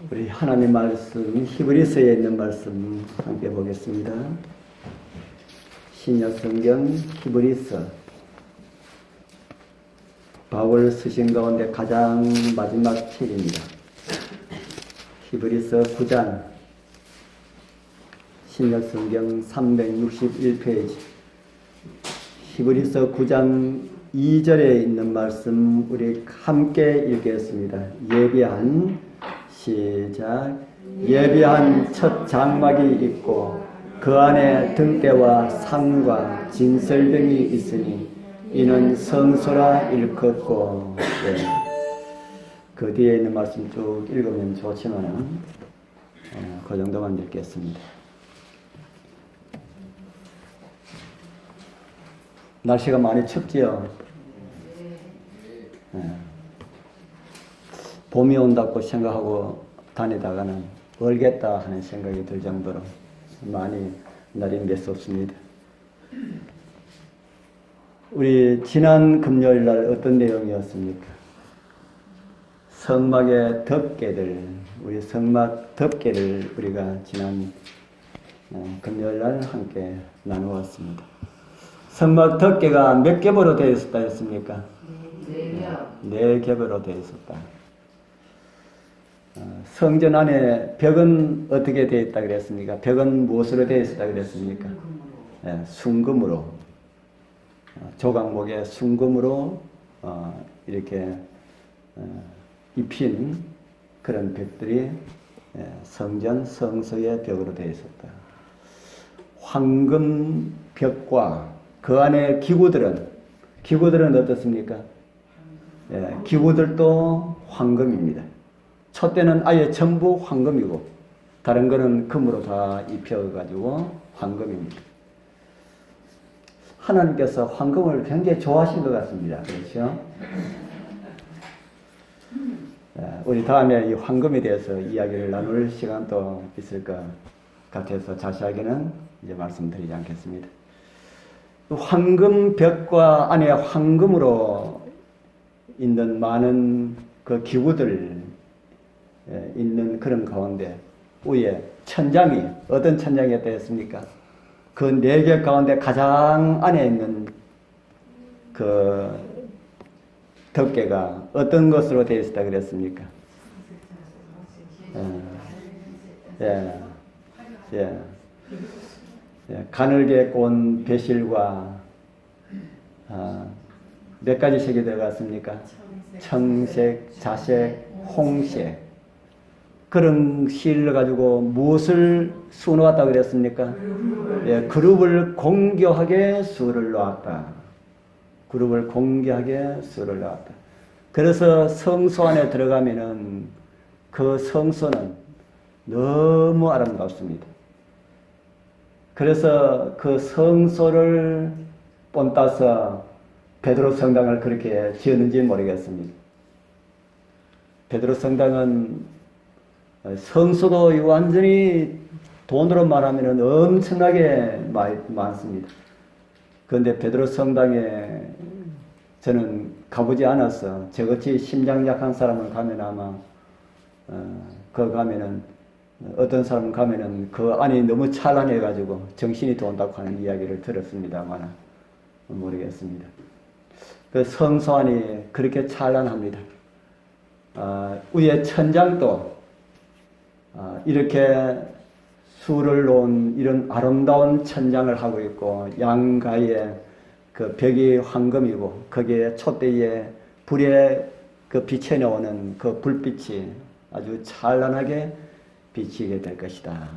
우리 하나님 말씀 히브리서에 있는 말씀 함께 보겠습니다. 신약 성경 히브리서 바울 쓰신 가운데 가장 마지막 책입니다. 히브리서 9장 신약 성경 361페이지 히브리서 9장 2절에 있는 말씀 우리 함께 읽겠습니다. 예비한 시작. 예비한 첫 장막이 있고 그 안에 등대와 상과 진설병이 있으니 이는 성소라 일컫고. 네. 그 뒤에 있는 말씀 쭉 읽으면 좋지만 그 정도만 읽겠습니다. 날씨가 많이 춥지요. 네. 봄이 온다고 생각하고 다니다가는 얼겠다 하는 생각이 들 정도로 많이 날이 맵습니다. 우리 지난 금요일 날 어떤 내용이었습니까? 성막의 덮개들, 우리 성막 덮개를 우리가 지난 금요일 날 함께 나누었습니다. 성막 덮개가 몇 겹으로 되어 있었다 했습니까? 네 겹으로 되어 있었다. 성전 안에 벽은 어떻게 되어 있다 그랬습니까? 벽은 무엇으로 되어 있었다 그랬습니까? 네, 순금으로, 조각목의 순금으로 이렇게 입힌 그런 벽들이 성전 성소의 벽으로 되어 있었다. 황금 벽과 그 안에 기구들은 어떻습니까? 기구들도 황금입니다. 촛대는 아예 전부 황금이고 다른 거는 금으로 다 입혀가지고 황금입니다. 하나님께서 황금을 굉장히 좋아하신 것 같습니다. 그렇죠? 우리 다음에 이 황금에 대해서 이야기를 나눌 시간도 있을 것 같아서 자세하게는 이제 말씀드리지 않겠습니다. 황금 벽과 안에 황금으로 있는 많은 그 기구들 있는 그런 가운데 위에 천장이 어떤 천장이었다 했습니까? 그 네 개 가운데 가장 안에 있는 그 덮개가 어떤 것으로 되어 있었다 그랬습니까? 가늘게 꼰 배실과 몇 가지 색이 들어갔습니까? 청색, 자색, 홍색 그런 실을 가지고 무엇을 수놓았다 그랬습니까? 그룹을 공교하게 수를 놓았다. 그룹을 공교하게 수를 놓았다. 그래서 성소 안에 들어가면은 그 성소는 너무 아름답습니다. 그래서 그 성소를 본따서 베드로 성당을 그렇게 지었는지 모르겠습니다. 베드로 성당은 성소도 완전히 돈으로 말하면 엄청나게 많습니다. 그런데 베드로 성당에 저는 가보지 않았어. 저같이 심장 약한 사람은 가면 아마 그 가면은 어떤 사람 가면은 그 안이 너무 찬란해가지고 정신이 돈다고 하는 이야기를 들었습니다만 모르겠습니다. 그 성소 안이 그렇게 찬란합니다. 위에 천장도 이렇게 수를 놓은 이런 아름다운 천장을 하고 있고 양가에 그 벽이 황금이고 거기에 촛대에 불에 그 비춰 나오는 그 불빛이 아주 찬란하게 비치게 될 것이다.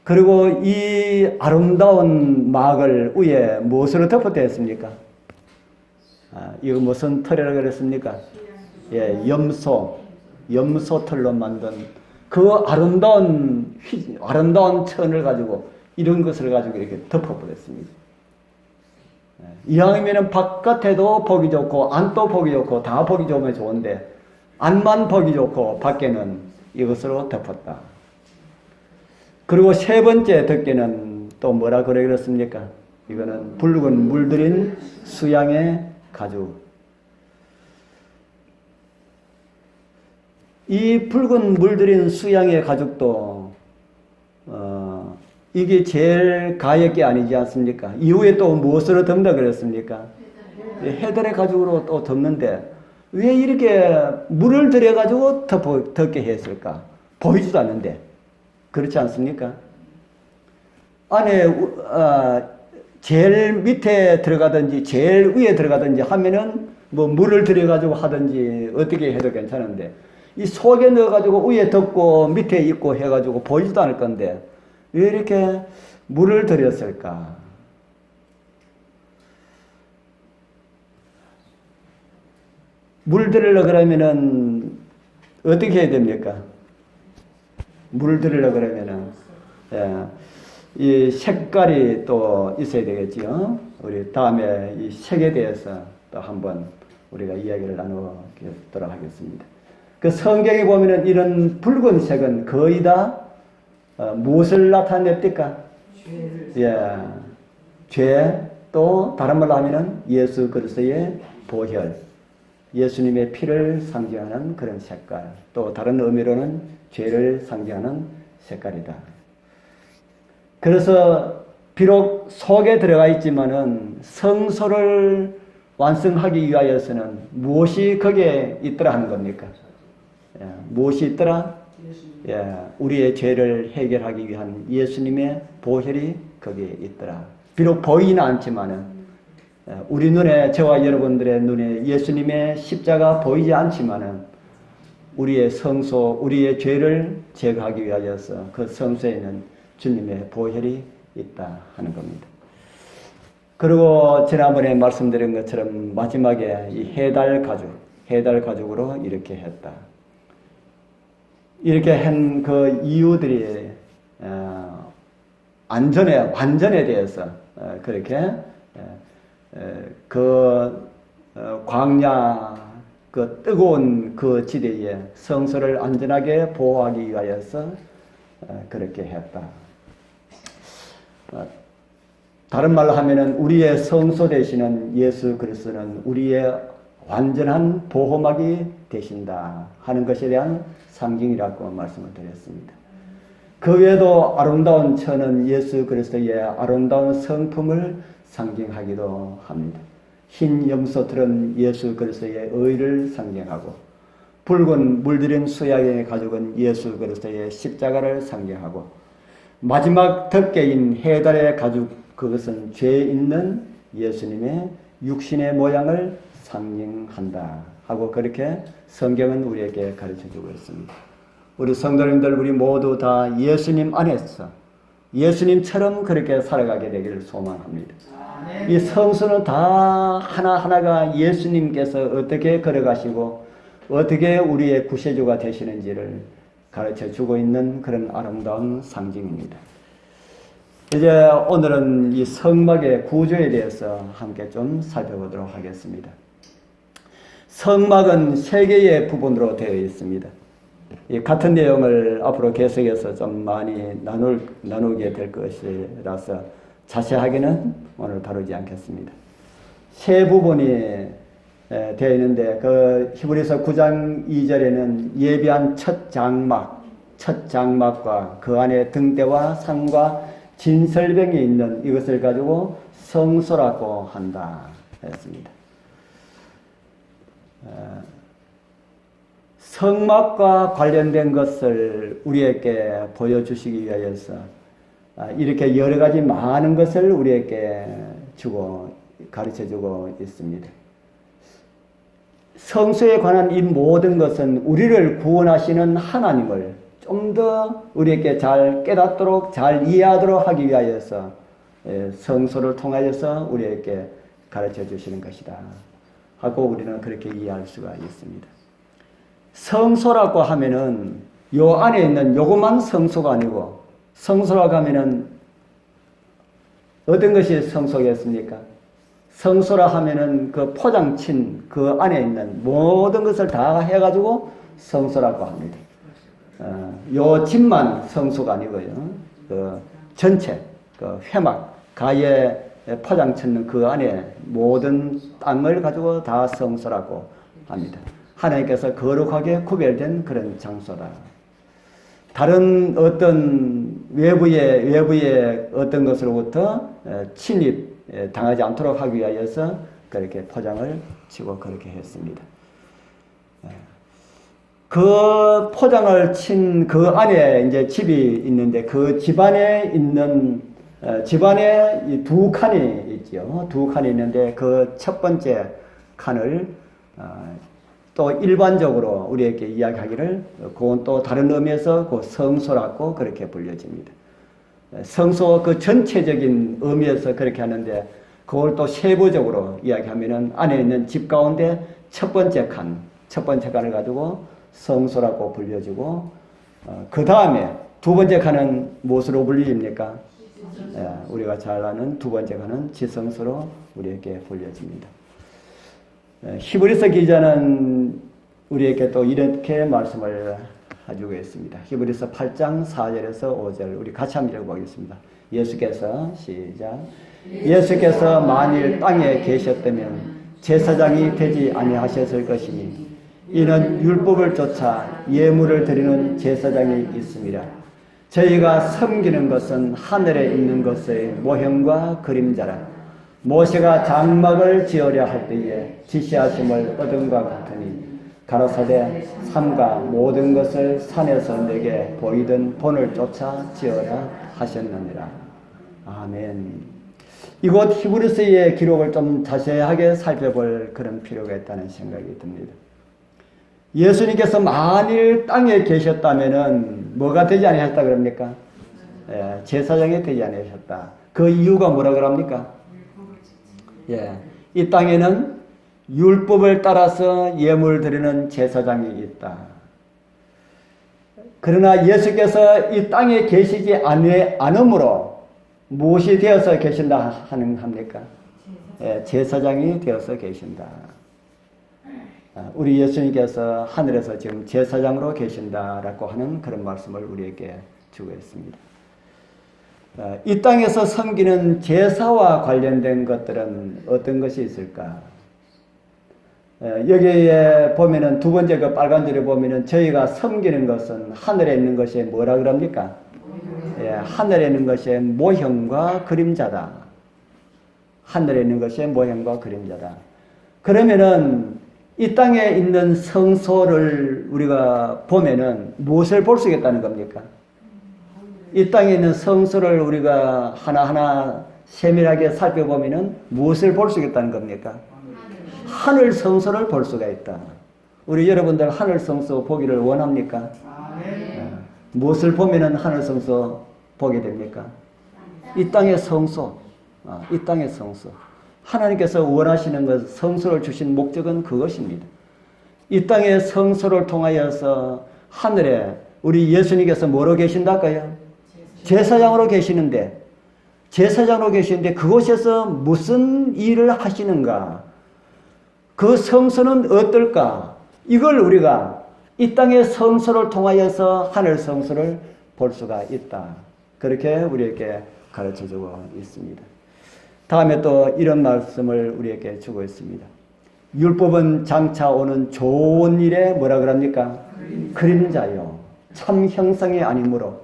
그리고 이 아름다운 막을 위에 무엇으로 덮었다 했습니까? 이거 무슨 털이라고 그랬습니까? 염소 털로 만든 그 아름다운 천을 가지고 이런 것을 가지고 이렇게 덮어버렸습니다. 이왕이면 바깥에도 보기 좋고 안도 보기 좋고 다 보기 좋으면 좋은데 안만 보기 좋고 밖에는 이것으로 덮었다. 그리고 세 번째 덮개는 또 뭐라 그랬습니까? 이거는 붉은 물들인 수양의 가죽. 이 붉은 물들인 수양의 가죽도 이게 제일 가의 게 아니지 않습니까? 이후에 또 무엇으로 덮는다 그랬습니까? 해달의 가죽으로 또 덮는데 왜 이렇게 물을 들여가지고 덮게 했을까? 보이지도 않는데 그렇지 않습니까? 안에 제일 밑에 들어가든지 제일 위에 들어가든지 하면은 뭐 물을 들여가지고 하든지 어떻게 해도 괜찮은데 이 속에 넣어가지고 위에 덮고 밑에 입고 해가지고 보이지도 않을 건데 왜 이렇게 물을 들였을까? 물 들으려 그러면은 어떻게 해야 됩니까? 물 들으려 그러면은 이 색깔이 또 있어야 되겠지요. 우리 다음에 이 색에 대해서 또 한번 우리가 이야기를 나누도록 하겠습니다. 그 성경에 보면은 이런 붉은색은 거의 다 무엇을 나타냅니까? 죄, 또 다른 말로 하면은 예수 그리스도의 보혈, 예수님의 피를 상징하는 그런 색깔, 또 다른 의미로는 죄를 상징하는 색깔이다. 그래서 비록 속에 들어가 있지만은 성소를 완성하기 위하여서는 무엇이 거기에 있더라 하는 겁니까? 무엇이 있더라? 우리의 죄를 해결하기 위한 예수님의 보혈이 거기에 있더라. 비록 보이지는 않지만은 우리 눈에, 저와 여러분들의 눈에 예수님의 십자가 보이지 않지만은 우리의 성소, 우리의 죄를 제거하기 위하여서 그 성소에는 주님의 보혈이 있다 하는 겁니다. 그리고 지난번에 말씀드린 것처럼 마지막에 이 해달 가죽으로 이렇게 했다. 이렇게 한 그 이유들이 완전에 대해서 그렇게 그 광야 그 뜨거운 그 지대에 성소를 안전하게 보호하기 위하여서 그렇게 했다. 다른 말로 하면은 우리의 성소 되시는 예수 그리스도는 우리의 완전한 보호막이 되신다 하는 것에 대한 상징이라고 말씀을 드렸습니다. 그 외에도 아름다운 천은 예수 그리스도의 아름다운 성품을 상징하기도 합니다. 흰 염소털은 예수 그리스도의 의를 상징하고 붉은 물들인 수양의 가죽은 예수 그리스도의 십자가를 상징하고 마지막 덮개인 해달의 가죽 그것은 죄 있는 예수님의 육신의 모양을 상징한다 하고 그렇게 성경은 우리에게 가르쳐주고 있습니다. 우리 성도님들 우리 모두 다 예수님 안에서 예수님처럼 그렇게 살아가게 되기를 소망합니다. 이 성수는 다 하나하나가 예수님께서 어떻게 걸어가시고 어떻게 우리의 구세주가 되시는지를 가르쳐주고 있는 그런 아름다운 상징입니다. 이제 오늘은 이 성막의 구조에 대해서 함께 좀 살펴보도록 하겠습니다. 성막은 세 개의 부분으로 되어 있습니다. 이 같은 내용을 앞으로 계속해서 좀 많이 나누게 될 것이라서 자세하게는 오늘 다루지 않겠습니다. 세 부분이 되어 있는데 그 히브리서 9장 2절에는 예비한 첫 장막과 그 안에 등대와 상과 진설병이 있는 이것을 가지고 성소라고 한다 했습니다. 성막과 관련된 것을 우리에게 보여주시기 위하여서 이렇게 여러 가지 많은 것을 우리에게 가르쳐주고 있습니다. 성소에 관한 이 모든 것은 우리를 구원하시는 하나님을 좀 더 우리에게 잘 깨닫도록 잘 이해하도록 하기 위하여서 성소를 통하여서 우리에게 가르쳐 주시는 것이다 하고 우리는 그렇게 이해할 수가 있습니다. 성소라고 하면은 요 안에 있는 요것만 성소가 아니고 성소라고 하면은 어떤 것이 성소겠습니까? 성소라 하면은 그 포장친 그 안에 있는 모든 것을 다 해가지고 성소라고 합니다. 요 집만 성소가 아니고요. 그 전체, 그 회막, 가에 포장 쳤는 그 안에 모든 땅을 가지고 다 성소라고 합니다. 하나님께서 거룩하게 구별된 그런 장소다. 다른 어떤 외부의 어떤 것으로부터 침입 당하지 않도록 하기 위하여서 그렇게 포장을 치고 그렇게 했습니다. 그 포장을 친 그 안에 이제 집이 있는데 그 집안에 있는 집안에 이 두 칸이 있죠. 두 칸이 있는데 그 첫 번째 칸을 또 일반적으로 우리에게 이야기하기를 그건 또 다른 의미에서 그 성소라고 그렇게 불려집니다. 성소 그 전체적인 의미에서 그렇게 하는데 그걸 또 세부적으로 이야기하면은 안에 있는 집 가운데 첫 번째 칸을 가지고 성소라고 불려지고 그 다음에 두 번째 칸은 무엇으로 불려집니까? 우리가 잘 아는 두 번째 칸은 지성소로 우리에게 불려집니다. 히브리서 기자는 우리에게 또 이렇게 말씀을 해주고 있습니다. 히브리서 8장 4절에서 5절 우리 같이 한번 읽어보겠습니다. 예수께서 시작. 예수께서 만일 땅에 계셨다면 제사장이 되지 아니하셨을 것이니 이는 율법을 쫓아 예물을 드리는 제사장이 있습니다. 저희가 섬기는 것은 하늘에 있는 것의 모형과 그림자라. 모세가 장막을 지으려 할 때에 지시하심을 얻은과 같으니 가라사대 삼가 모든 것을 산에서 내게 보이던 본을 쫓아 지으라 하셨느니라. 아멘. 이곳 히브리서의 기록을 좀 자세하게 살펴볼 그런 필요가 있다는 생각이 듭니다. 예수님께서 만일 땅에 계셨다면은 뭐가 되지 아니하셨다 그럽니까? 제사장이 되지 아니하셨다. 그 이유가 뭐라 그럽니까? 이 땅에는 율법을 따라서 예물 드리는 제사장이 있다. 그러나 예수께서 이 땅에 계시지 않으므로 무엇이 되어서 계신다 합니까? 제사장이 되어서 계신다. 우리 예수님께서 하늘에서 지금 제사장으로 계신다라고 하는 그런 말씀을 우리에게 주고 있습니다. 이 땅에서 섬기는 제사와 관련된 것들은 어떤 것이 있을까? 여기에 보면은 두 번째 그 빨간 줄에 보면은 저희가 섬기는 것은 하늘에 있는 것이 뭐라 그럽니까? 하늘에 있는 것이 모형과 그림자다. 하늘에 있는 것이 모형과 그림자다. 그러면은 이 땅에 있는 성소를 우리가 보면은 무엇을 볼 수 있겠다는 겁니까? 이 땅에 있는 성소를 우리가 하나하나 세밀하게 살펴보면은 무엇을 볼 수 있겠다는 겁니까? 하늘 성소를 볼 수가 있다. 우리 여러분들 하늘 성소 보기를 원합니까? 무엇을 보면은 하늘 성소 보게 됩니까? 이 땅의 성소. 이 땅의 성소. 하나님께서 원하시는 것, 성소를 주신 목적은 그것입니다. 이 땅의 성소를 통하여서 하늘에 우리 예수님께서 뭐로 계신다까요? 제사장으로 계시는데 그곳에서 무슨 일을 하시는가? 그 성소는 어떨까? 이걸 우리가 이 땅의 성소를 통하여서 하늘 성소를 볼 수가 있다. 그렇게 우리에게 가르쳐주고 있습니다. 다음에 또 이런 말씀을 우리에게 주고 있습니다. 율법은 장차 오는 좋은 일에 뭐라 그럽니까? 그림자요. 참 형상이 아니므로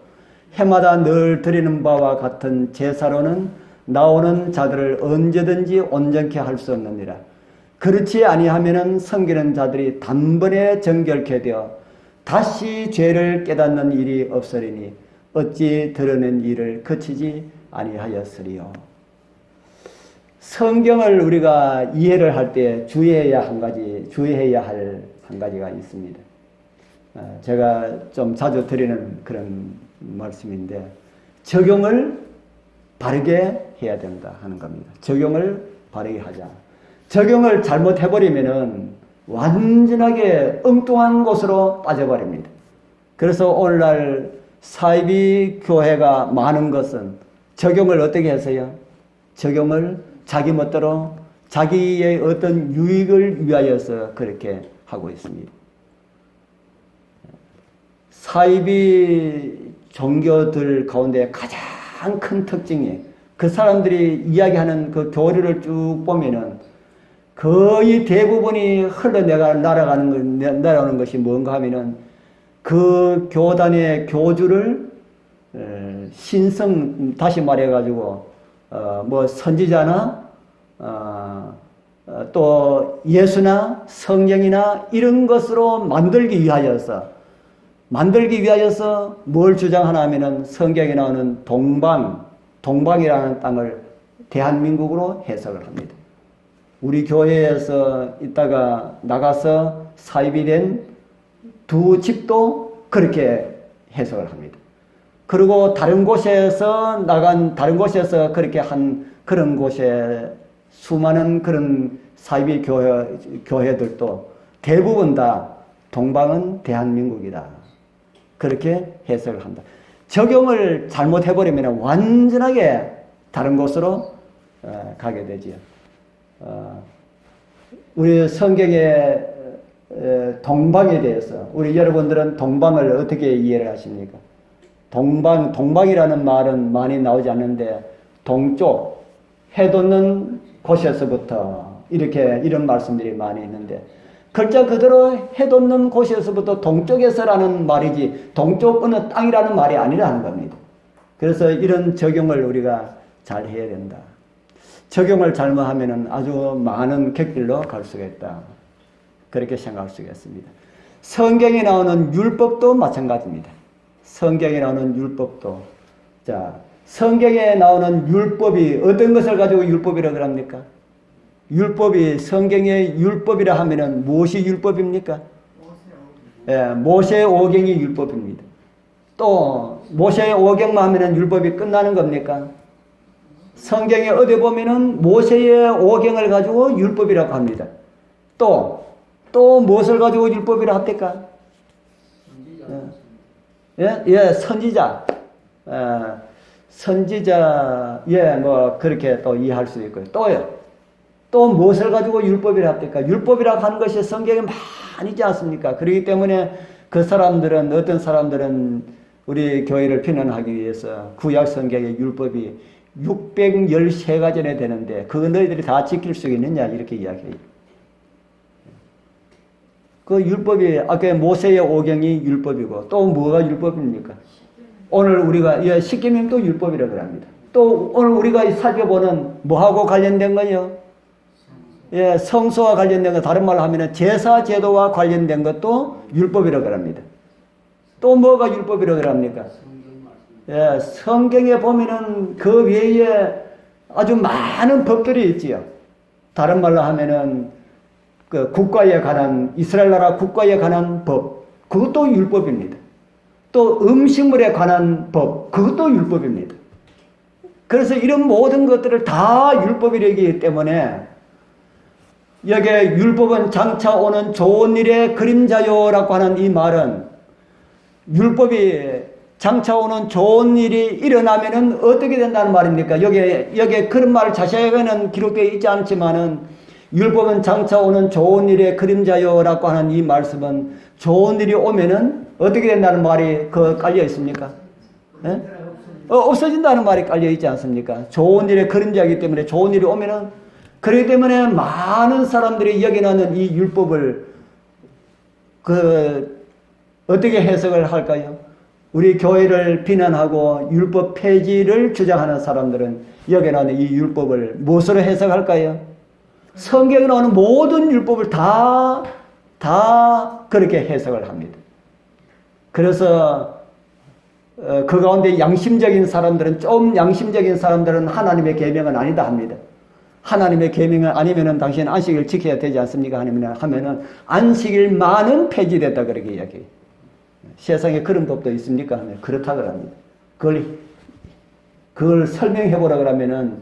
해마다 늘 드리는 바와 같은 제사로는 나오는 자들을 언제든지 온전케 할 수 없느니라. 그렇지 아니하면은 섬기는 자들이 단번에 정결케 되어 다시 죄를 깨닫는 일이 없으리니 어찌 드러낸 일을 그치지 아니하였으리요. 성경을 우리가 이해를 할 때 주의해야 할 한 가지가 있습니다. 제가 좀 자주 드리는 그런 말씀인데 적용을 바르게 해야 된다 하는 겁니다. 적용을 바르게 하자. 적용을 잘못해버리면은 완전하게 엉뚱한 곳으로 빠져버립니다. 그래서 오늘날 사이비 교회가 많은 것은 적용을 어떻게 해서요? 적용을 자기 멋대로 자기의 어떤 유익을 위하여서 그렇게 하고 있습니다. 사이비 종교들 가운데 가장 큰 특징이 그 사람들이 이야기하는 그 교리를 쭉 보면은 거의 대부분이 날아가는 것이 뭔가 하면은 그 교단의 교주를 다시 말해가지고 뭐 선지자나 또 예수나 성경이나 이런 것으로 만들기 위하여서 뭘 주장하나 하면은 성경에 나오는 동방이라는 땅을 대한민국으로 해석을 합니다. 우리 교회에서 있다가 나가서 사입이 된 두 집도 그렇게 해석을 합니다. 그리고 다른 곳에서 그렇게 한 그런 곳에 수많은 그런 사이비 교회들도 대부분 다 동방은 대한민국이다. 그렇게 해석을 한다. 적용을 잘못해버리면 완전하게 다른 곳으로 가게 되지요. 우리 성경의 동방에 대해서 우리 여러분들은 동방을 어떻게 이해를 하십니까? 동방이라는 말은 많이 나오지 않는데 동쪽, 해 돋는 곳에서부터 이런 말씀들이 많이 있는데 글자 그대로 해 돋는 곳에서부터 동쪽에서라는 말이지 동쪽 어느 땅이라는 말이 아니라는 겁니다. 그래서 이런 적용을 우리가 잘 해야 된다. 적용을 잘못하면 아주 많은 객길로 갈 수가 있다. 그렇게 생각할 수가 있습니다. 성경에 나오는 율법도 마찬가지입니다. 성경에 나오는 율법도. 자, 성경에 나오는 율법이 어떤 것을 가지고 율법이라고 합니까? 율법이 성경의 율법이라 하면은 무엇이 율법입니까? 모세의 오경이 율법입니다. 또 모세의 오경만 하면은 율법이 끝나는 겁니까? 성경에 어디 보면은 모세의 오경을 가지고 율법이라고 합니다. 또 무엇을 가지고 율법이라 합니까? 선지자. 선지자, 뭐, 그렇게 또 이해할 수 있고요. 또 무엇을 가지고 율법이라 합니까? 율법이라고 하는 것이 성경에 많이 있지 않습니까? 그렇기 때문에 어떤 사람들은 우리 교회를 피난하기 위해서 구약 성경의 율법이 613가지나 되는데, 그거 너희들이 다 지킬 수 있느냐? 이렇게 이야기해요. 그 율법이, 아까 모세의 오경이 율법이고, 또 뭐가 율법입니까? 오늘 우리가, 십계명도 율법이라고 합니다. 또 오늘 우리가 살펴보는 뭐하고 관련된 거요? 성소와 관련된 거, 다른 말로 하면 제사 제도와 관련된 것도 율법이라고 합니다. 또 뭐가 율법이라고 합니까? 성경에 보면은 그 외에 아주 많은 법들이 있지요. 다른 말로 하면은 그 국가에 관한, 이스라엘 나라 국가에 관한 법, 그것도 율법입니다. 또 음식물에 관한 법, 그것도 율법입니다. 그래서 이런 모든 것들을 다 율법이라기 때문에 여기에 율법은 장차 오는 좋은 일의 그림자요라고 하는 이 말은 율법이 장차 오는 좋은 일이 일어나면은 어떻게 된다는 말입니까? 여기에 그런 말 자세하게는 기록되어 있지 않지만은 율법은 장차 오는 좋은 일의 그림자요라고 하는 이 말씀은 좋은 일이 오면은 어떻게 된다는 말이 깔려 있습니까? 없어진다는 말이 깔려 있지 않습니까? 좋은 일의 그림자이기 때문에 좋은 일이 오면은 그렇기 때문에 많은 사람들이 여기 나오는 이 율법을 어떻게 해석을 할까요? 우리 교회를 비난하고 율법 폐지를 주장하는 사람들은 여기 나오는 이 율법을 무엇으로 해석할까요? 성경에 나오는 모든 율법을 다 그렇게 해석을 합니다. 그래서 그 가운데 양심적인 사람들은 하나님의 계명은 아니다 합니다. 하나님의 계명은 아니면은 당신 안식일 지켜야 되지 않습니까? 하면은 안식일만은 폐지됐다 그렇게 이야기해요. 세상에 그런 법도 있습니까? 하면 그렇다 그럽니다. 그걸 설명해 보라 그러면은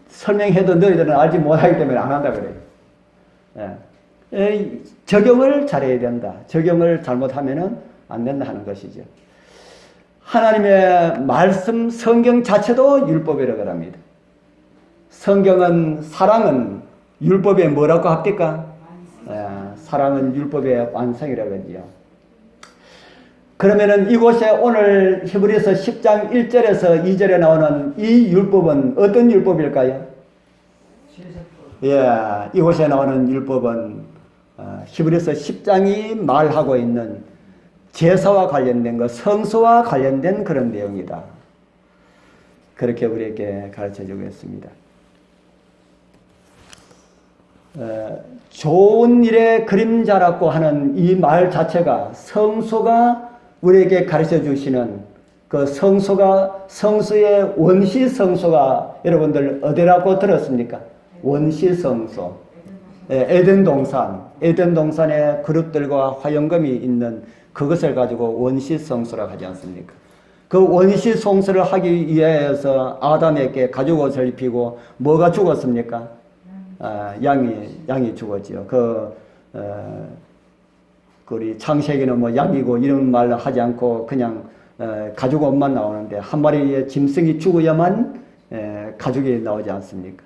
설명해도 너희들은 알지 못하기 때문에 안 한다 그래요. 적용을 잘해야 된다. 적용을 잘못하면은 안 된다 하는 것이죠. 하나님의 말씀 성경 자체도 율법이라고 합니다. 사랑은 율법의 뭐라고 합니까? 사랑은 율법의 완성이라고 하지요. 그러면은 이곳에 오늘 히브리서 10장 1절에서 2절에 나오는 이 율법은 어떤 율법일까요? 예, 이곳에 나오는 율법은 히브리서 10장이 말하고 있는 제사와 관련된 것, 성소와 관련된 그런 내용이다. 그렇게 우리에게 가르쳐주고 있습니다. 좋은 일의 그림자라고 하는 이 말 자체가 성소가 우리에게 가르쳐 주시는 그 성소의 원시 성소가 여러분들 어디라고 들었습니까? 원시 성소. 에덴 동산에 그룹들과 화영검이 있는 그것을 가지고 원시 성소라고 하지 않습니까? 그 원시 성소를 하기 위해서 아담에게 가죽 옷을 입히고 뭐가 죽었습니까? 양이 죽었지요. 우리 창세기는 뭐 양이고 이런 말을 하지 않고 그냥 가죽 옷만 나오는데 한 마리의 짐승이 죽어야만 가죽이 나오지 않습니까?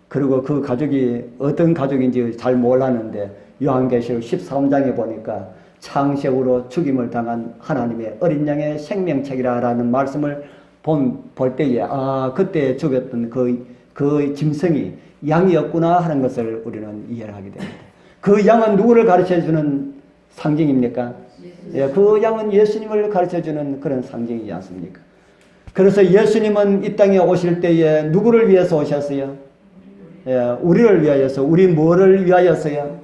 그리고 그 가죽이 어떤 가죽인지 잘 몰랐는데 요한계시록 13장에 보니까 창세후로 죽임을 당한 하나님의 어린 양의 생명책이라는 말씀을 볼 때에 그때 죽였던 그 짐승이 양이었구나 하는 것을 우리는 이해를 하게 됩니다. 그 양은 누구를 가르쳐주는 상징입니까? 예, 그 양은 예수님을 가르쳐주는 그런 상징이지 않습니까? 그래서 예수님은 이 땅에 오실 때에 누구를 위해서 오셨어요? 예, 우리를 위하여서. 우리 뭐를 위하여서요?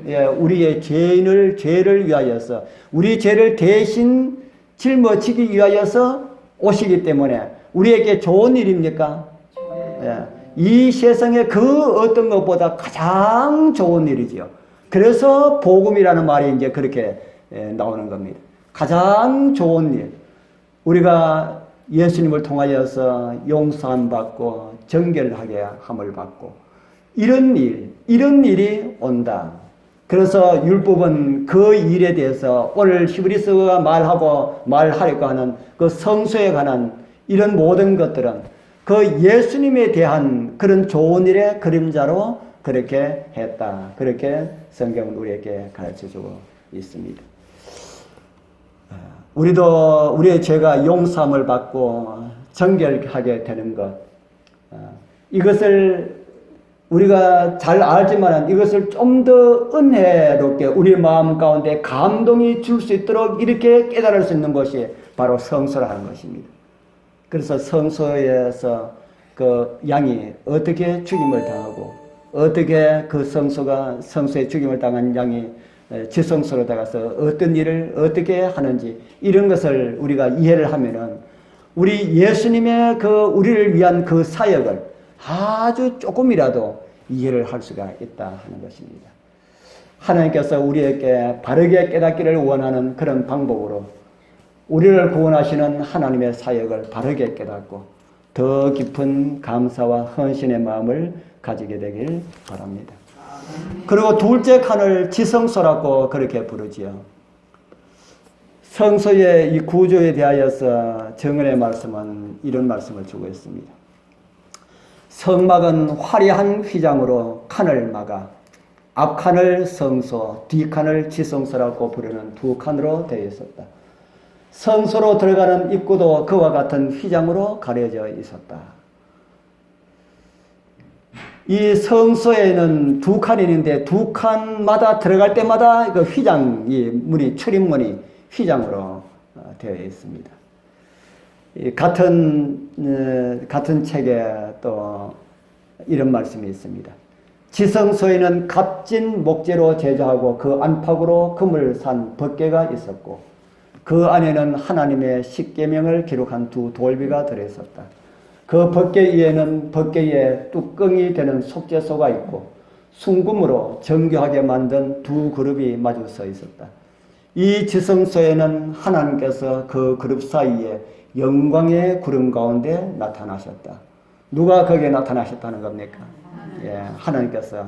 예, 우리의 죄를 위하여서. 우리 죄를 대신 짊어지기 위하여서 오시기 때문에 우리에게 좋은 일입니까? 예, 이 세상에 그 어떤 것보다 가장 좋은 일이지요. 그래서 복음이라는 말이 이제 그렇게 나오는 겁니다. 가장 좋은 일. 우리가 예수님을 통하여서 용서함 받고 정결하게 함을 받고 이런 일이 온다. 그래서 율법은 그 일에 대해서 오늘 히브리서가 말하려고 하는 그 성소에 관한 이런 모든 것들은 그 예수님에 대한 그런 좋은 일의 그림자로 그렇게 했다. 그렇게 성경은 우리에게 가르쳐주고 있습니다. 우리의 죄가 용서함을 받고 정결하게 되는 것, 이것을 우리가 잘 알지만 이것을 좀 더 은혜롭게 우리 마음 가운데 감동이 줄 수 있도록 이렇게 깨달을 수 있는 것이 바로 성소라는 것입니다. 그래서 성소에서 그 양이 어떻게 죽임을 당하고 어떻게 그 성소에 죽임을 당한 양이 지성소로 들어가서 어떤 일을 어떻게 하는지 이런 것을 우리가 이해를 하면은 우리 예수님의 우리를 위한 그 사역을 아주 조금이라도 이해를 할 수가 있다 하는 것입니다. 하나님께서 우리에게 바르게 깨닫기를 원하는 그런 방법으로 우리를 구원하시는 하나님의 사역을 바르게 깨닫고 더 깊은 감사와 헌신의 마음을 가지게 되길 바랍니다. 그리고 둘째 칸을 지성소라고 그렇게 부르지요. 성소의 이 구조에 대하여서 정언의 말씀은 이런 말씀을 주고 있습니다. 성막은 화려한 휘장으로 칸을 막아 앞칸을 성소, 뒷칸을 지성소라고 부르는 두 칸으로 되어 있었다. 성소로 들어가는 입구도 그와 같은 휘장으로 가려져 있었다. 이 성소에는 두 칸이 있는데 두 칸마다 들어갈 때마다 그 출입문이 휘장으로 되어 있습니다. 같은 책에 또 이런 말씀이 있습니다. 지성소에는 값진 목재로 제조하고 그 안팎으로 금을 산 법궤가 있었고 그 안에는 하나님의 십계명을 기록한 두 돌비가 들어있었다. 그 법궤 위에는 법궤에 뚜껑이 되는 속죄소가 있고 순금으로 정교하게 만든 두 그룹이 마주 서 있었다. 이 지성소에는 하나님께서 그 그룹 사이에 영광의 구름 가운데 나타나셨다. 누가 거기에 나타나셨다는 겁니까? 예, 하나님께서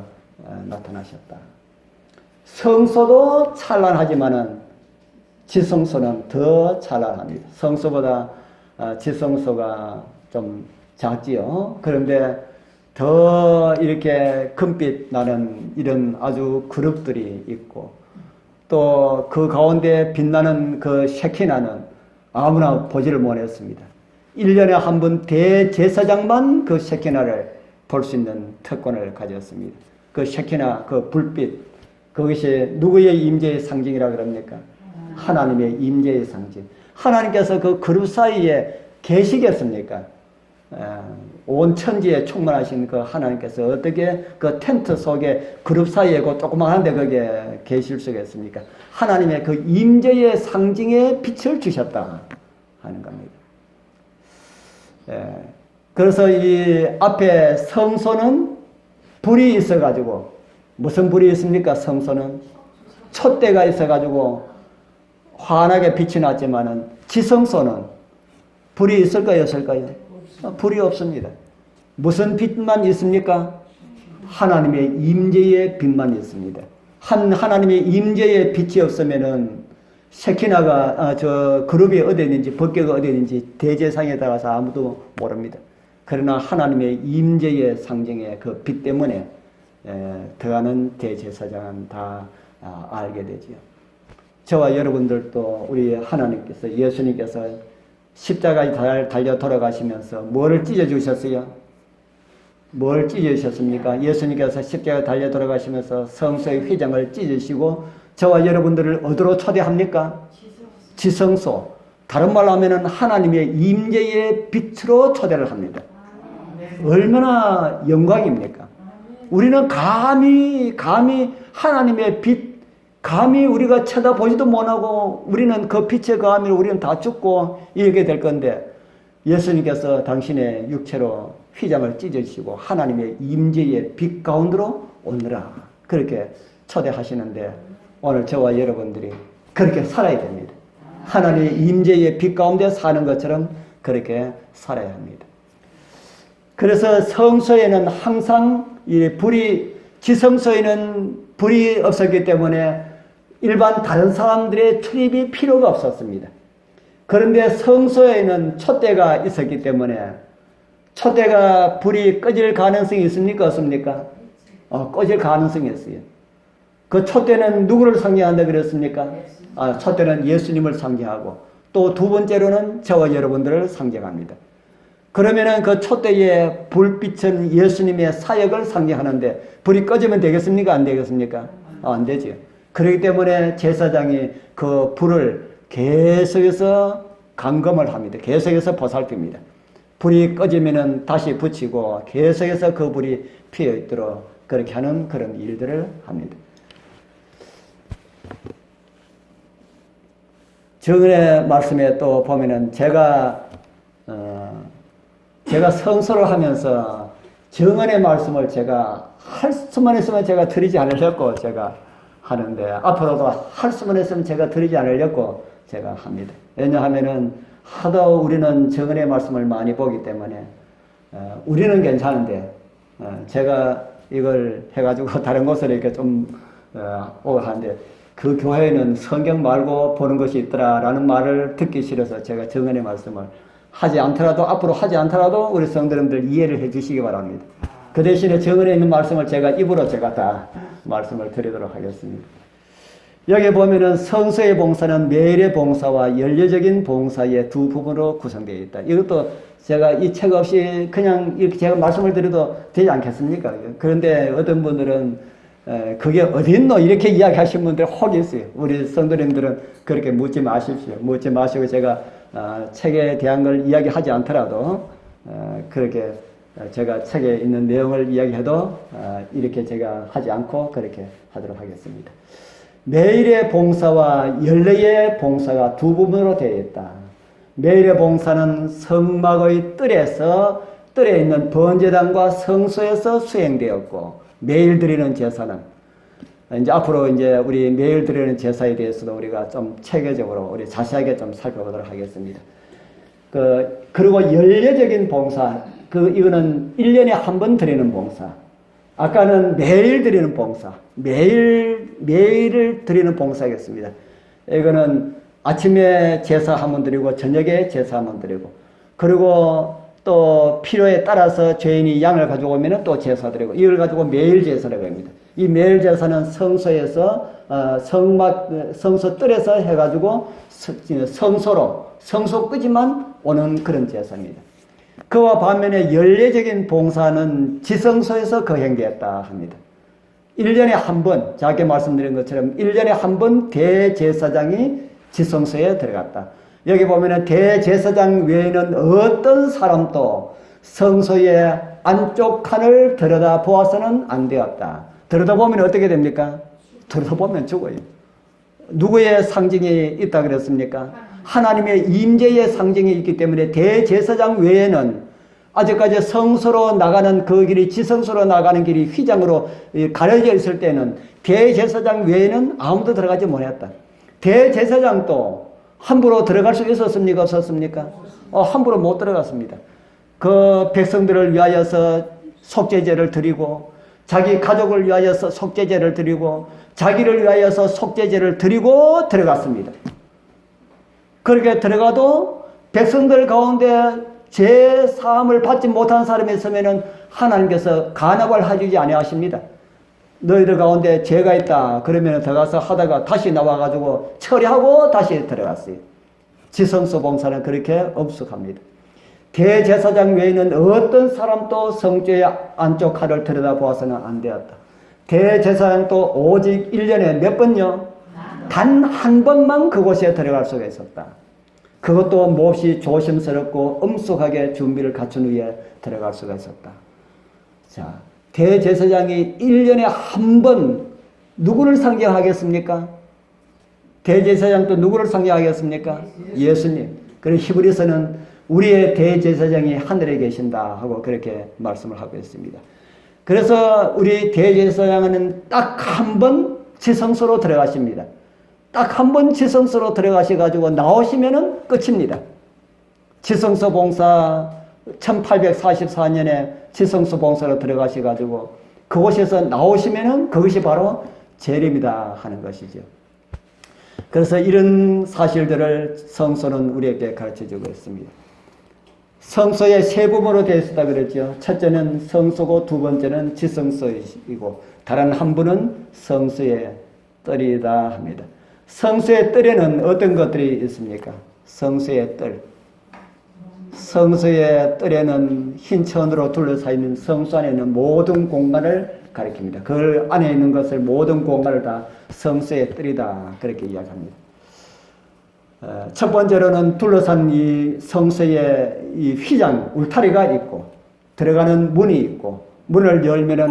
나타나셨다. 성소도 찬란하지만은 지성소는 더 찬란합니다. 성소보다 지성소가 좀 작지요. 그런데 더 이렇게 금빛 나는 이런 아주 그룹들이 있고 또 그 가운데 빛나는 그 셰키나는 아무나 보지를 못했습니다. 1년에 한 번 대제사장만 그 셰키나를 볼 수 있는 특권을 가졌습니다. 그 셰키나 그 불빛, 그것이 누구의 임재의 상징이라 그럽니까? 하나님의 임재의 상징. 하나님께서 그 그룹 사이에 계시겠습니까? 온 천지에 충만하신 그 하나님께서 어떻게 그 텐트 속에 그룹 사이에 그 조그마한데 거기에 계실 수가 있습니까? 하나님의 그 임재의 상징에 빛을 주셨다 하는 겁니다. 그래서 이 앞에 성소는 불이 있어가지고, 무슨 불이 있습니까? 성소는 촛대가 있어가지고 환하게 빛이 났지만은 지성소는 불이 있을까요, 없을까요? 불이 없습니다. 무슨 빛만 있습니까? 하나님의 임재의 빛만 있습니다. 하나님의 임재의 빛이 없으면은 셰키나가 저 그룹이 어디 있는지, 법궤가 어디 있는지 대제상에 들어가서 아무도 모릅니다. 그러나 하나님의 임재의 상징의 그 빛 때문에 들어가는 대제사장은 다 알게 되지요. 저와 여러분들도 우리 하나님께서, 예수님께서 십자가에 달려 돌아가시면서 뭐를 찢어주셨어요? 뭘 찢어주셨습니까? 예수님께서 십자가에 달려 돌아가시면서 성소의 휘장을 찢으시고 저와 여러분들을 어디로 초대합니까? 지성소. 다른 말로 하면 하나님의 임재의 빛으로 초대를 합니다. 얼마나 영광입니까? 우리는 감히 하나님의 빛, 감히 우리가 쳐다보지도 못하고 우리는 그 빛에 가하면 우리는 다 죽고 이렇게 될 건데, 예수님께서 당신의 육체로 휘장을 찢으시고 하나님의 임재의 빛 가운데로 오느라 그렇게 초대하시는데, 오늘 저와 여러분들이 그렇게 살아야 됩니다. 하나님의 임재의 빛 가운데 사는 것처럼 그렇게 살아야 합니다. 그래서 성소에는 항상 이 불이, 지성소에는 불이 없었기 때문에 일반 다른 사람들의 출입이 필요가 없었습니다. 그런데 성소에는 촛대가 있었기 때문에, 촛대가 불이 꺼질 가능성이 있습니까? 없습니까? 꺼질 가능성이 있어요. 그 촛대는 누구를 상징한다 그랬습니까? 촛대는 예수님을 상징하고 또 두 번째로는 저와 여러분들을 상징합니다. 그러면은 그 촛대의 불빛은 예수님의 사역을 상징하는데 불이 꺼지면 되겠습니까? 안 되겠습니까? 안 되죠. 그렇기 때문에 제사장이 그 불을 계속해서 감금을 합니다. 계속해서 보살핍니다. 불이 꺼지면은 다시 붙이고 계속해서 그 불이 피어 있도록 그렇게 하는 그런 일들을 합니다. 정은의 말씀에 또 보면은 제가 성서를 하면서 정은의 말씀을 제가 할 수만 있으면 제가 드리지 않으려고 제가 하는데, 앞으로도 할 수만 있으면 제가 드리지 않으려고 제가 합니다. 왜냐하면은 하도 우리는 정은의 말씀을 많이 보기 때문에 우리는 괜찮은데 제가 이걸 해가지고 다른 곳을 이렇게 좀 오고 하는데, 그 교회에는 성경 말고 보는 것이 있더라라는 말을 듣기 싫어서 제가 정은의 말씀을 하지 않더라도, 앞으로 하지 않더라도 우리 성도님들 이해를 해 주시기 바랍니다. 그 대신에 정은에 있는 말씀을 제가 입으로 제가 다 말씀을 드리도록 하겠습니다. 여기 보면은 성소의 봉사는 매일의 봉사와 연례적인 봉사의 두 부분으로 구성되어 있다. 이것도 제가 이 책 없이 그냥 이렇게 제가 말씀을 드려도 되지 않겠습니까? 그런데 어떤 분들은 그게 어디 있노? 이렇게 이야기하신 분들 혹 있어요. 우리 성도님들은 그렇게 묻지 마십시오. 묻지 마시고 제가 책에 대한 걸 이야기하지 않더라도 그렇게 제가 책에 있는 내용을 이야기해도 이렇게 제가 하지 않고 그렇게 하도록 하겠습니다. 매일의 봉사와 연례의 봉사가 두 부분으로 되어 있다. 매일의 봉사는 성막의 뜰에 있는 번제단과 성소에서 수행되었고, 매일 드리는 제사는 이제 앞으로 이제 우리 매일 드리는 제사에 대해서도 우리가 좀 체계적으로 우리 자세하게 좀 살펴보도록 하겠습니다. 그리고 연례적인 봉사, 이거는 1년에 한 번 드리는 봉사. 아까는 매일 드리는 봉사. 매일을 드리는 봉사겠습니다. 이거는 아침에 제사 한 번 드리고, 저녁에 제사 한 번 드리고, 그리고 또 필요에 따라서 죄인이 양을 가지고 오면 또 제사 드리고, 이걸 가지고 매일 제사라고 합니다. 이 매일 제사는 성소에서, 성소 뜰에서 해가지고 성소 끄지만 오는 그런 제사입니다. 그와 반면에 연례적인 봉사는 지성소에서 거행되었다 합니다. 1년에 한 번, 아까 말씀드린 것처럼 1년에 한 번 대제사장이 지성소에 들어갔다. 여기 보면은 대제사장 외에는 어떤 사람도 성소의 안쪽 칸을 들여다보아서는 안 되었다. 들여다보면 어떻게 됩니까? 들여다보면 죽어요. 누구의 상징이 있다 그랬습니까? 하나님의 임재의 상징이 있기 때문에 대제사장 외에는 아직까지 성소로 나가는 그 길이, 지성소로 나가는 길이 휘장으로 가려져 있을 때는 대제사장 외에는 아무도 들어가지 못했다. 대제사장도 함부로 들어갈 수 있었습니까? 없었습니까? 함부로 못 들어갔습니다. 그 백성들을 위하여서 속죄제를 드리고, 자기 가족을 위하여서 속죄제를 드리고, 자기를 위하여서 속죄제를 드리고 들어갔습니다. 그렇게 들어가도 백성들 가운데 죄 사함을 받지 못한 사람이 있으면은 하나님께서 간압을 해주지 아니하십니다. 너희들 가운데 죄가 있다 그러면 들어가서 하다가 다시 나와가지고 처리하고 다시 들어갔어요. 지성소 봉사는 그렇게 엄숙합니다. 대제사장 외에는 어떤 사람도 성죄의 안쪽 칼을 들여다보아서는 안 되었다. 대제사장도 오직 1년에 몇 번요? 단 한 번만 그곳에 들어갈 수가 있었다. 그것도 몹시 조심스럽고 엄숙하게 준비를 갖춘 후에 들어갈 수가 있었다. 자, 대제사장이 1년에 한 번 누구를 상징하겠습니까? 대제사장도 누구를 상징하겠습니까? 예수님. 그래서 히브리서는 우리의 대제사장이 하늘에 계신다 하고 그렇게 말씀을 하고 있습니다. 그래서 우리 대제사장은 딱 한 번 지성소로 들어가십니다. 딱 한 번 지성소로 들어가셔가지고 나오시면은 끝입니다. 지성소 봉사 1844년에 지성소 봉사로 들어가셔가지고 그곳에서 나오시면은 그것이 바로 재림이다 하는 것이죠. 그래서 이런 사실들을 성소는 우리에게 가르쳐주고 있습니다. 성소의 세 부분으로 되어 있다 그랬죠. 첫째는 성소고 두 번째는 지성소이고 다른 한 분은 성소의 뜰이다 합니다. 성소의 뜰에는 어떤 것들이 있습니까? 성소의 뜰. 성소의 뜰에는 흰 천으로 둘러싸여 있는 성소 안에 있는 모든 공간을 가리킵니다. 그 안에 있는 것을 모든 공간을 다 성소의 뜰이다 그렇게 이야기합니다. 첫 번째로는 둘러싼 이 성소의 이 휘장, 울타리가 있고 들어가는 문이 있고 문을 열면은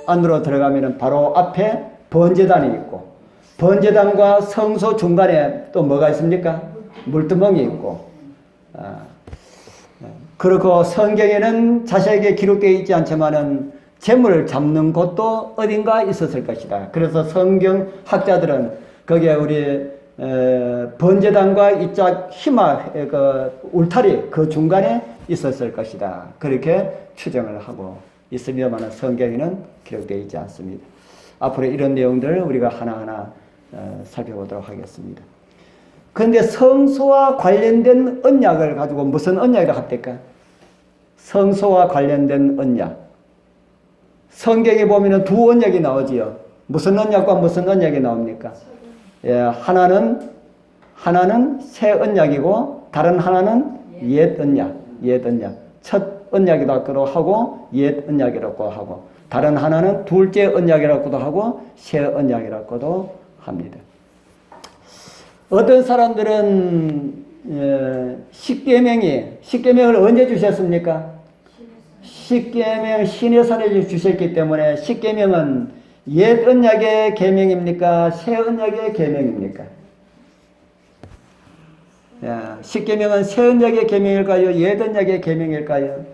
안으로 들어가면은 바로 앞에 번제단이 있고 번제단과 성소 중간에 또 뭐가 있습니까? 물두멍이 있고 그리고 성경에는 자세하게 기록되어 있지 않지만은 재물을 잡는 곳도 어딘가 있었을 것이다. 그래서 성경 학자들은 거기에 우리 번제단과 이짝 희마 그 울타리 그 중간에 있었을 것이다. 그렇게 추정을 하고 있습니다만 성경에는 기록되어 있지 않습니다. 앞으로 이런 내용들을 우리가 하나하나 살펴보도록 하겠습니다. 그런데 성소와 관련된 언약을 가지고 무슨 언약을 합니까? 성소와 관련된 언약. 성경에 보면 두 언약이 나오지요. 무슨 언약과 무슨 언약이 나옵니까? 예, 하나는 새 언약이고 다른 하나는 옛 언약. 옛 언약. 첫 언약이라고도 하고 옛 언약이라고 하고 다른 하나는 둘째 언약이라고도 하고 새 언약이라고도 합니다. 어떤 사람들은 십계명을 언제 주셨습니까? 십계명 시내산에 주셨기 때문에 십계명은 옛 언약의 계명입니까? 새 언약의 계명입니까? 십계명은 새 언약의 계명일까요? 옛 언약의 계명일까요?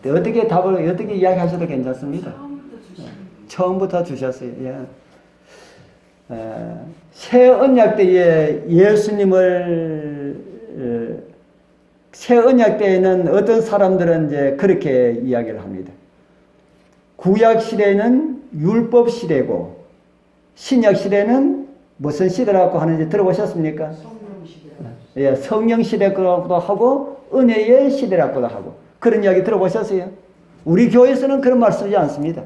어떻게 이야기하셔도 괜찮습니다. 처음부터 주셨어요. 예. 새 언약 때에 새 언약 때에는 어떤 사람들은 이제 그렇게 이야기를 합니다. 구약 시대는 율법 시대고 신약 시대는 무슨 시대라고 하는지 들어보셨습니까? 성령 시대. 예, 성령 시대라고도 하고 은혜의 시대라고도 하고 그런 이야기 들어보셨어요? 우리 교회에서는 그런 말 쓰지 않습니다.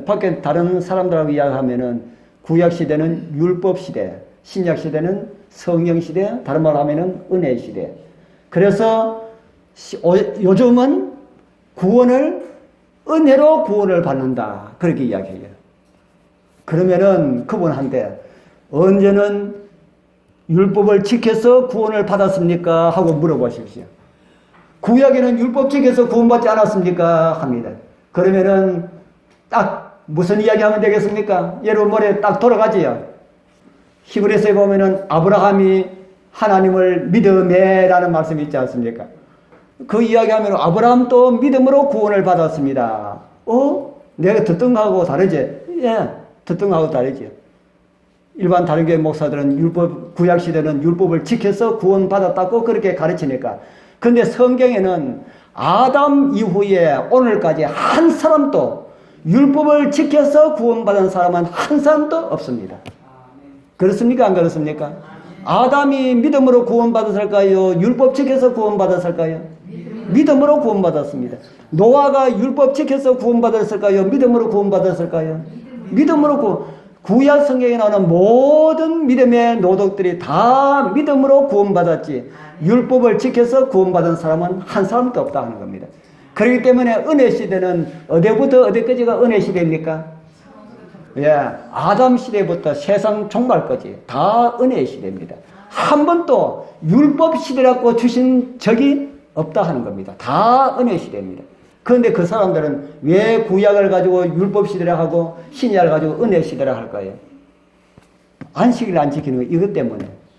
밖에 다른 사람들하고 이야기하면은 구약 시대는 율법 시대, 신약 시대는 성령 시대, 다른 말로 하면은 은혜 시대. 그래서 요즘은 은혜로 구원을 받는다. 그렇게 이야기해요. 그러면은 그분한테 언제는 율법을 지켜서 구원을 받았습니까? 하고 물어보십시오. 구약에는 율법 지켜서 구원받지 않았습니까? 합니다. 그러면은 딱 무슨 이야기하면 되겠습니까? 여러분 머리에 딱 돌아가지요. 히브리서에 보면은 아브라함이 하나님을 믿음에라는 말씀이 있지 않습니까? 그 이야기하면 아브라함도 믿음으로 구원을 받았습니다. 내가 듣던 거하고 다르지? 예, 듣던 거하고 다르지. 일반 다른교회 목사들은 구약 시대는 율법을 지켜서 구원받았다고 그렇게 가르치니까. 근데 성경에는 아담 이후에 오늘까지 한 사람도 율법을 지켜서 구원받은 사람은 한 사람도 없습니다. 그렇습니까? 안 그렇습니까? 아담이 믿음으로 구원받았을까요? 율법 지켜서 구원받았을까요? 믿음으로 구원받았습니다. 노아가 율법 지켜서 구원받았을까요? 믿음으로 구원받았을까요? 믿음으로 구약 성경에 나오는 모든 믿음의 노덕들이 다 믿음으로 구원받았지 율법을 지켜서 구원받은 사람은 한 사람도 없다 하는 겁니다. 그렇기 때문에 은혜 시대는 어디부터 어디까지가 은혜 시대입니까? 예, 아담 시대부터 세상 종말까지 다 은혜 시대입니다. 한 번도 율법 시대라고 주신 적이 없다 하는 겁니다. 다 은혜 시대입니다. 그런데 그 사람들은 왜 구약을 가지고 율법 시대라 하고 신약을 가지고 은혜 시대라 할까요? 안식일을 안 지키는 거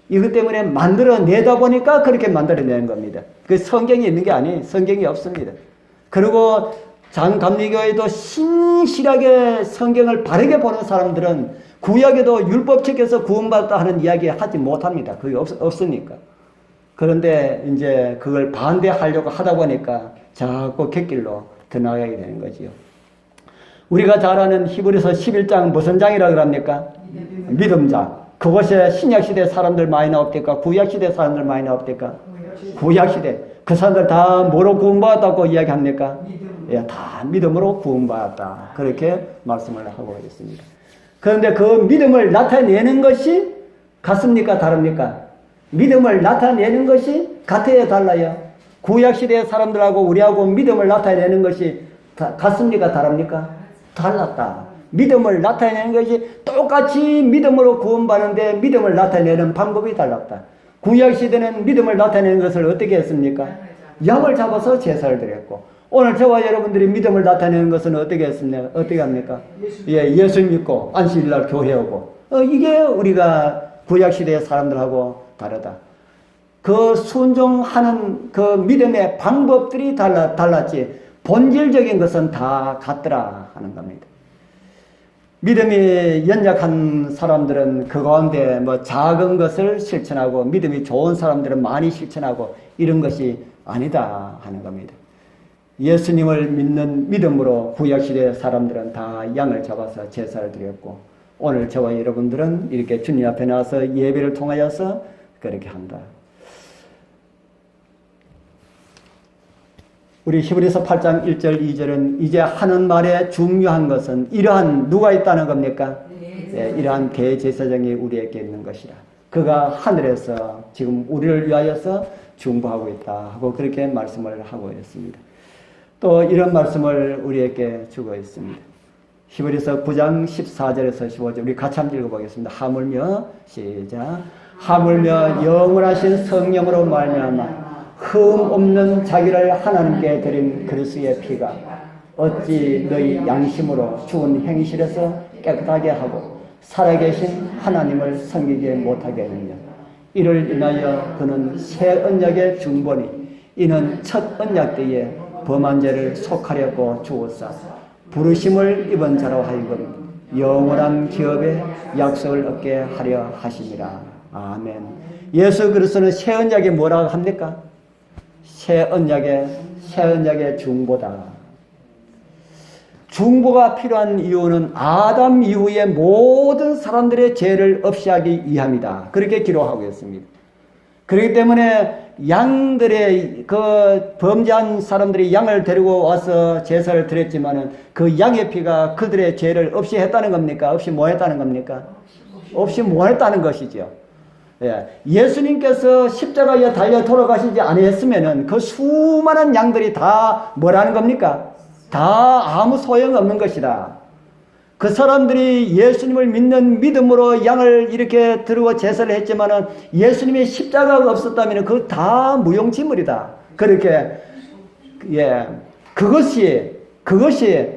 이것 때문에 만들어내다 보니까 그렇게 만들어내는 겁니다. 그 성경이 있는 게 아니에요. 성경이 없습니다. 그리고 장감리교회도 신실하게 성경을 바르게 보는 사람들은 구약에도 율법 지켜서 구원받았다 하는 이야기 하지 못합니다. 그게 없으니까. 그런데 이제 그걸 반대하려고 하다 보니까 자꾸 객길로 더 나가게 되는 거지요. 우리가 잘 아는 히브리서 11장 무슨 장이라고 합니까? 믿음장. 그것에 신약시대 사람들 많이 나옵니까? 구약시대 사람들 많이 나옵니까? 구약시대. 그 사람들 다 뭐로 구원받았다고 이야기합니까? 예, 다 믿음으로 구원받았다. 그렇게 말씀을 하고 있습니다. 그런데 그 믿음을 나타내는 것이 같습니까? 다릅니까? 믿음을 나타내는 것이 같아요? 달라요? 구약시대 사람들하고 우리하고 믿음을 나타내는 것이 같습니까? 다릅니까? 달랐다. 믿음을 나타내는 것이 똑같이 믿음으로 구원받는데 믿음을 나타내는 방법이 달랐다. 구약시대는 믿음을 나타내는 것을 어떻게 했습니까? 양을 잡아서 제사를 드렸고 오늘 저와 여러분들이 믿음을 나타내는 것은 어떻게 했습니까? 어떻게 합니까? 예수 믿고 안식일날 교회 오고 이게 우리가 구약시대의 사람들하고 다르다. 그 순종하는 그 믿음의 방법들이 달랐지 본질적인 것은 다 같더라 하는 겁니다. 믿음이 연약한 사람들은 그 가운데 뭐 작은 것을 실천하고 믿음이 좋은 사람들은 많이 실천하고 이런 것이 아니다 하는 겁니다. 예수님을 믿는 믿음으로 구약시대 사람들은 다 양을 잡아서 제사를 드렸고 오늘 저와 여러분들은 이렇게 주님 앞에 나와서 예배를 통하여서 그렇게 한다. 우리 히브리서 8장 1절 2절은 이제 하는 말에 중요한 것은 이러한 누가 있다는 겁니까? 이러한 대제사장이 우리에게 있는 것이라. 그가 하늘에서 지금 우리를 위하여서 중보하고 있다 하고 그렇게 말씀을 하고 있습니다. 또 이런 말씀을 우리에게 주고 있습니다. 히브리서 9장 14절에서 15절 우리 같이 한번 읽어보겠습니다. 하물며 시작. 하물며 영원하신 성령으로 말미암아 흠 없는 자기를 하나님께 드린 그리스도의 피가 어찌 너희 양심으로 죽은 행실에서 깨끗하게 하고 살아계신 하나님을 섬기게 못하게 하느냐. 이를 인하여 그는 새 언약의 중보니 이는 첫 언약 때에 범한 죄를 속하려고 죽었사 부르심을 입은 자로 하여금 영원한 기업의 약속을 얻게 하려 하심이라. 아멘. 예수 그리스도는 새 언약에 뭐라고 합니까? 새 언약의 중보다. 중보가 필요한 이유는 아담 이후의 모든 사람들의 죄를 없이 하기 위함이다. 그렇게 기록하고 있습니다. 그렇기 때문에 양들의 그 범죄한 사람들이 양을 데리고 와서 제사를 드렸지만은 그 양의 피가 그들의 죄를 없이 했다는 겁니까? 없이 뭐 했다는 겁니까? 없이 뭐 했다는 것이죠. 예수님께서 십자가에 달려 돌아가시지 아니했으면은 그 수많은 양들이 다 뭐라는 겁니까? 다 아무 소용없는 것이다. 그 사람들이 예수님을 믿는 믿음으로 양을 이렇게 들고 제사를 했지만은 예수님의 십자가가 없었다면 그거 다 무용지물이다. 그렇게 그것이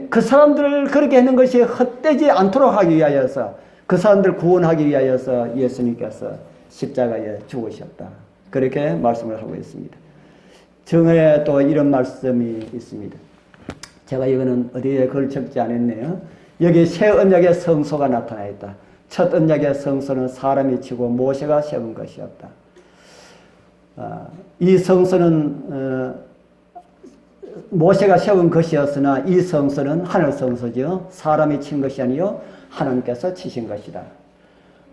그 사람들을 그렇게 하는 것이 헛되지 않도록 하기 위하여서 그 사람들 구원하기 위하여서 예수님께서 십자가에 죽으셨다. 그렇게 말씀을 하고 있습니다. 정에 또 이런 말씀이 있습니다. 제가 이거는 어디에 글 적지 않았네요. 여기 새 언약의 성소가 나타나 있다. 첫 언약의 성소는 사람이 치고 모세가 세운 것이었다. 이 성소는 모세가 세운 것이었으나 이 성소는 하늘 성소죠. 사람이 친 것이 아니요 하나님께서 치신 것이다.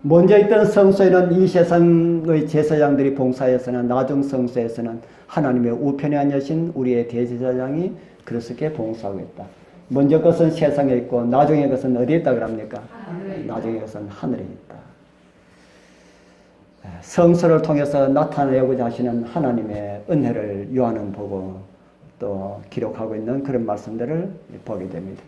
먼저 있던 성소에는 이 세상의 제사장들이 봉사했으나 나중 성소에서는 하나님의 우편에 앉으신 우리의 대제사장이 그렇게 봉사하고 있다. 먼저 것은 세상에 있고 나중에 것은 어디에 있다 그럽니까? 나중에 것은 하늘에 있다. 성소를 통해서 나타내고자 하시는 하나님의 은혜를 요한은 보고 또 기록하고 있는 그런 말씀들을 보게 됩니다.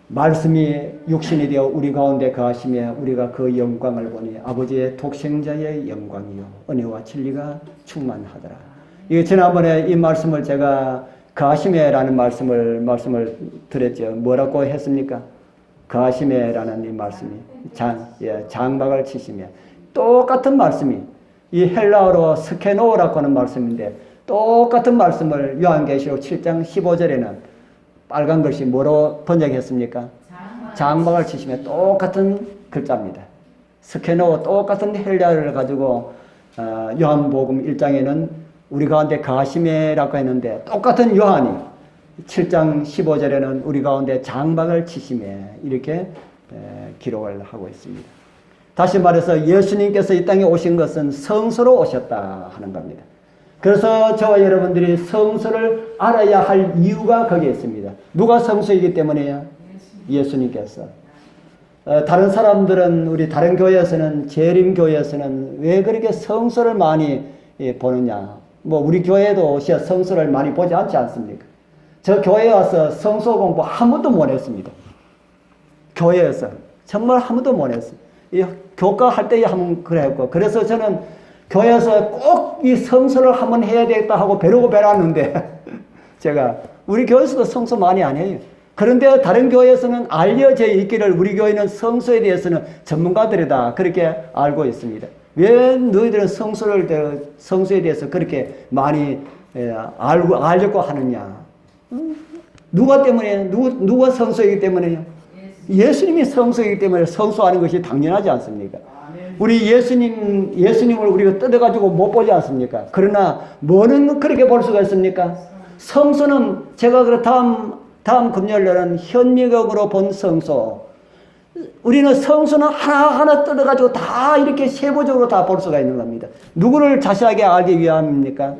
말씀이 육신이 되어 우리 가운데 거하시며 우리가 그 영광을 보니 아버지의 독생자의 영광이요 은혜와 진리가 충만하더라. 이게 지난번에 이 말씀을 제가 거하시며라는 말씀을 드렸죠. 뭐라고 했습니까? 거하시며라는 이 말씀이 장막을 치시며 똑같은 말씀이 이 헬라어로 스케노라고 하는 말씀인데 똑같은 말씀을 요한계시록 7장 15절에는 빨간 글씨 뭐로 번역했습니까? 장막을 치시며 똑같은 글자입니다. 스케노 똑같은 헬라어를 가지고 요한복음 1장에는 우리 가운데 거하시며라고 했는데 똑같은 요한이 7장 15절에는 우리 가운데 장막을 치시며 이렇게 기록을 하고 있습니다. 다시 말해서 예수님께서 이 땅에 오신 것은 성소로 오셨다 하는 겁니다. 그래서 저와 여러분들이 성소를 알아야 할 이유가 거기에 있습니다. 누가 성소이기 때문에요? 예수님께서. 다른 사람들은 우리 다른 교회에서는 재림교회에서는 왜 그렇게 성소를 많이 보느냐? 뭐 우리 교회도 성소를 많이 보지 않지 않습니까? 저 교회에 와서 성소 공부 한 번도 못 했습니다. 교회에서 정말 한 번도 못 했어요. 이 교과 할 때에 한번 그랬고 그래서 저는 교회에서 꼭 이 성소를 한번 해야 되겠다 하고 배우고 배웠는데 제가 우리 교회에서도 성소 많이 안 해요. 그런데 다른 교회에서는 알려져 있기를 우리 교회는 성소에 대해서는 전문가들이다 그렇게 알고 있습니다. 왜 너희들은 성소에 대해서 그렇게 많이 알려고 하느냐? 누가 때문에? 누가 성소이기 때문에요? 예수님이 성소이기 때문에 성소하는 것이 당연하지 않습니까? 우리 예수님을 우리가 뜯어가지고 못 보지 않습니까? 그러나 뭐는 그렇게 볼 수가 있습니까? 성소는 제가 그 다음 금요일날은 현미경으로 본 성소. 우리는 성소는 하나하나 뜯어가지고 다 이렇게 세부적으로 다 볼 수가 있는 겁니다. 누구를 자세하게 알기 위함입니까?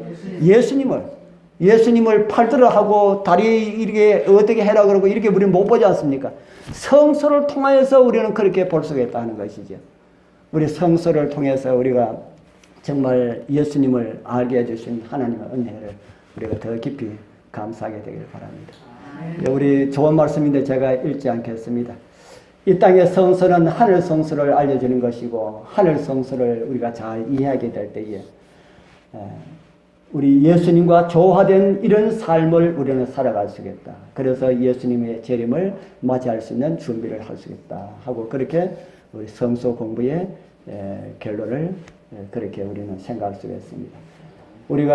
예수님을 팔들어 하고 다리 이렇게 어떻게 해라 그러고 이렇게 우리는 못 보지 않습니까? 성소를 통하여서 우리는 그렇게 볼 수가 있다는 것이죠. 우리 성소를 통해서 우리가 정말 예수님을 알게 해주신 하나님의 은혜를 우리가 더 깊이 감사하게 되길 바랍니다. 우리 좋은 말씀인데 제가 읽지 않겠습니다. 이 땅의 성소는 하늘 성소를 알려주는 것이고 하늘 성소를 우리가 잘 이해하게 될 때에 우리 예수님과 조화된 이런 삶을 우리는 살아갈 수 있겠다. 그래서 예수님의 재림을 맞이할 수 있는 준비를 할 수 있겠다 하고 그렇게 우리 성소 공부의 결론을 그렇게 우리는 생각할 수 있습니다.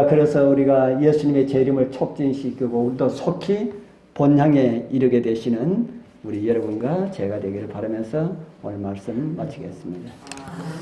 그래서 우리가 예수님의 재림을 촉진시키고 또 속히 본향에 이르게 되시는 우리 여러분과 제가 되기를 바라면서 오늘 말씀 마치겠습니다.